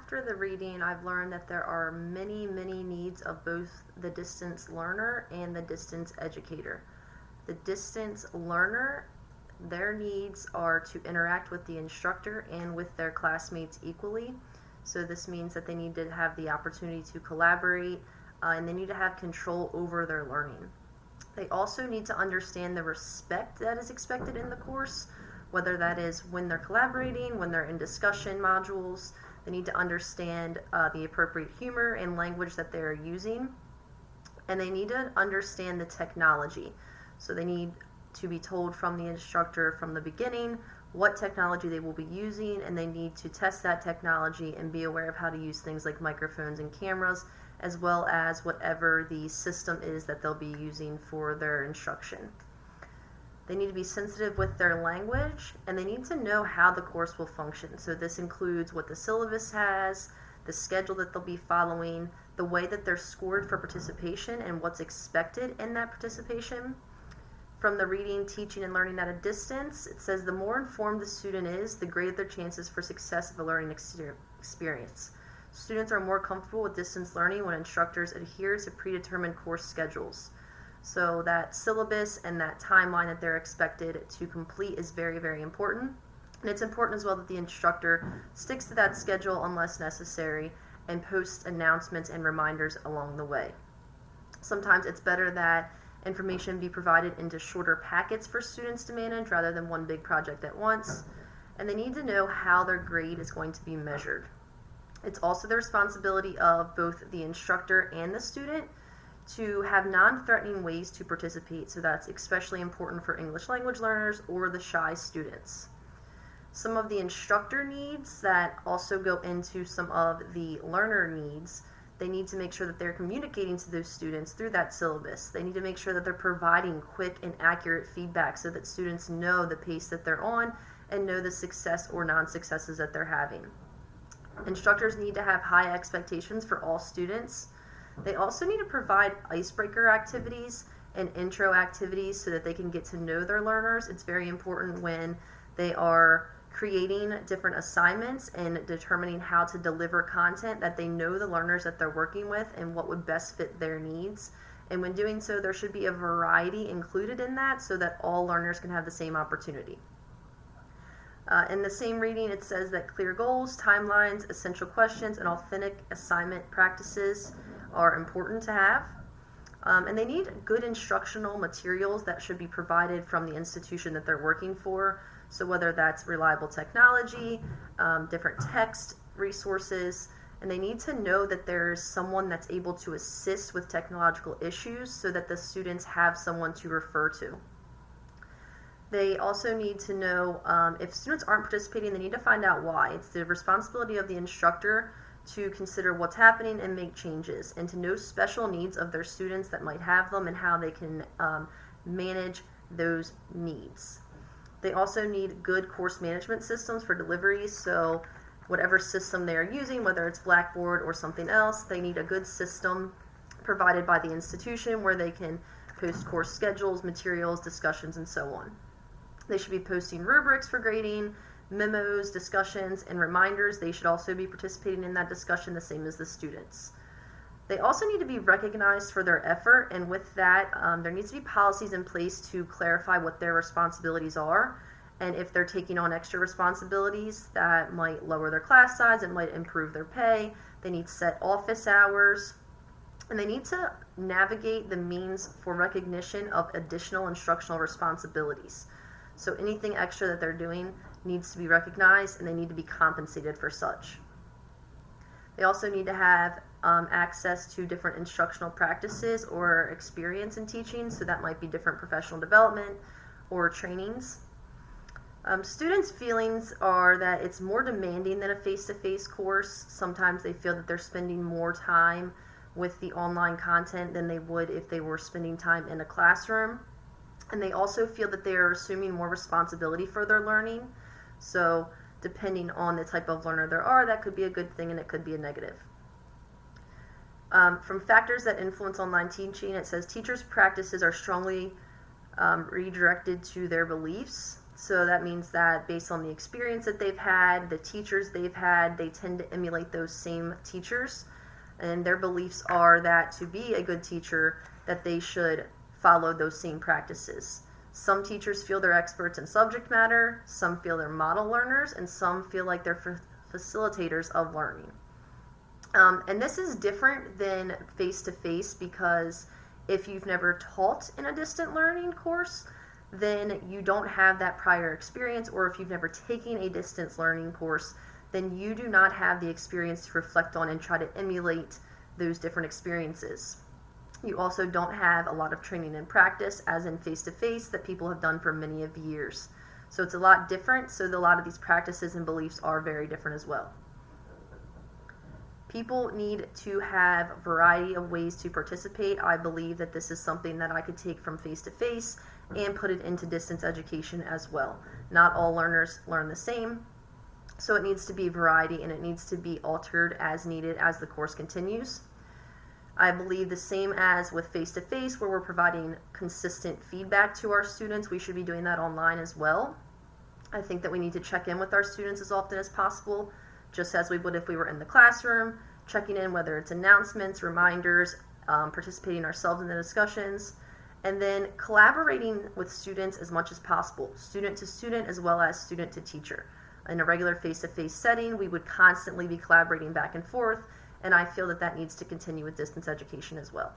after the reading, I've learned that there are many, many needs of both the distance learner and the distance educator. The distance learner, their needs are to interact with the instructor and with their classmates equally. So this means that they need to have the opportunity to collaborate, and they need to have control over their learning. They also need to understand the respect that is expected in the course, whether that is when they're collaborating, when they're in discussion modules. They need to understand the appropriate humor and language that they're using, and they need to understand the technology. So they need to be told from the instructor from the beginning what technology they will be using, and they need to test that technology and be aware of how to use things like microphones and cameras, as well as whatever the system is that they'll be using for their instruction. They need to be sensitive with their language, and they need to know how the course will function. So this includes what the syllabus has, the schedule that they'll be following, the way that they're scored for participation, and what's expected in that participation. From the reading, teaching, and learning at a distance, it says the more informed the student is, the greater their chances for success of a learning experience. Students are more comfortable with distance learning when instructors adhere to predetermined course schedules. So that syllabus and that timeline that they're expected to complete is very, very important. And it's important as well that the instructor sticks to that schedule unless necessary and posts announcements and reminders along the way. Sometimes it's better that information be provided into shorter packets for students to manage rather than one big project at once. And they need to know how their grade is going to be measured. It's also the responsibility of both the instructor and the student to have non-threatening ways to participate, so that's especially important for English language learners or the shy students. Some of the instructor needs that also go into some of the learner needs, they need to make sure that they're communicating to those students through that syllabus. They need to make sure that they're providing quick and accurate feedback so that students know the pace that they're on and know the success or non-successes that they're having. Instructors need to have high expectations for all students. They also need to provide icebreaker activities and intro activities so that they can get to know their learners. It's very important when they are creating different assignments and determining how to deliver content that they know the learners that they're working with and what would best fit their needs. And when doing so, there should be a variety included in that so that all learners can have the same opportunity. In the same reading, it says that clear goals, timelines, essential questions, and authentic assignment practices are important to have. And they need good instructional materials that should be provided from the institution that they're working for. So whether that's reliable technology, different text resources, and they need to know that there's someone that's able to assist with technological issues so that the students have someone to refer to. They also need to know if students aren't participating, they need to find out why. It's the responsibility of the instructor to consider what's happening and make changes, and to know special needs of their students that might have them and how they can manage those needs. They also need good course management systems for delivery, so whatever system they are using, whether it's Blackboard or something else, they need a good system provided by the institution where they can post course schedules, materials, discussions, and so on. They should be posting rubrics for grading, memos, discussions, and reminders. They should also be participating in that discussion the same as the students. They also need to be recognized for their effort, and with that, there needs to be policies in place to clarify what their responsibilities are, and if they're taking on extra responsibilities that might lower their class size, it might improve their pay. They need set office hours, and they need to navigate the means for recognition of additional instructional responsibilities. So anything extra that they're doing needs to be recognized, and they need to be compensated for such. They also need to have access to different instructional practices or experience in teaching, so that might be different professional development or trainings. Students' feelings are that it's more demanding than a face-to-face course. Sometimes they feel that they're spending more time with the online content than they would if they were spending time in a classroom. And they also feel that they are assuming more responsibility for their learning. So depending on the type of learner there are, that could be a good thing and it could be a negative. From factors that influence online teaching, it says teachers' practices are strongly redirected to their beliefs. So that means that based on the experience that they've had, the teachers they've had, they tend to emulate those same teachers. And their beliefs are that to be a good teacher, that they should follow those same practices. Some teachers feel they're experts in subject matter, some feel they're model learners, and some feel like they're facilitators of learning. And this is different than face-to-face because if you've never taught in a distant learning course, then you don't have that prior experience, or if you've never taken a distance learning course, then you do not have the experience to reflect on and try to emulate those different experiences. You also don't have a lot of training and practice, as in face-to-face, that people have done for many of years. So it's a lot different, so a lot of these practices and beliefs are very different as well. People need to have a variety of ways to participate. I believe that this is something that I could take from face-to-face and put it into distance education as well. Not all learners learn the same, so it needs to be variety and it needs to be altered as needed as the course continues. I believe the same as with face-to-face, where we're providing consistent feedback to our students, we should be doing that online as well. I think that we need to check in with our students as often as possible, just as we would if we were in the classroom, checking in whether it's announcements, reminders, participating ourselves in the discussions, and then collaborating with students as much as possible, student to student as well as student to teacher. In a regular face-to-face setting, we would constantly be collaborating back and forth, and I feel that that needs to continue with distance education as well.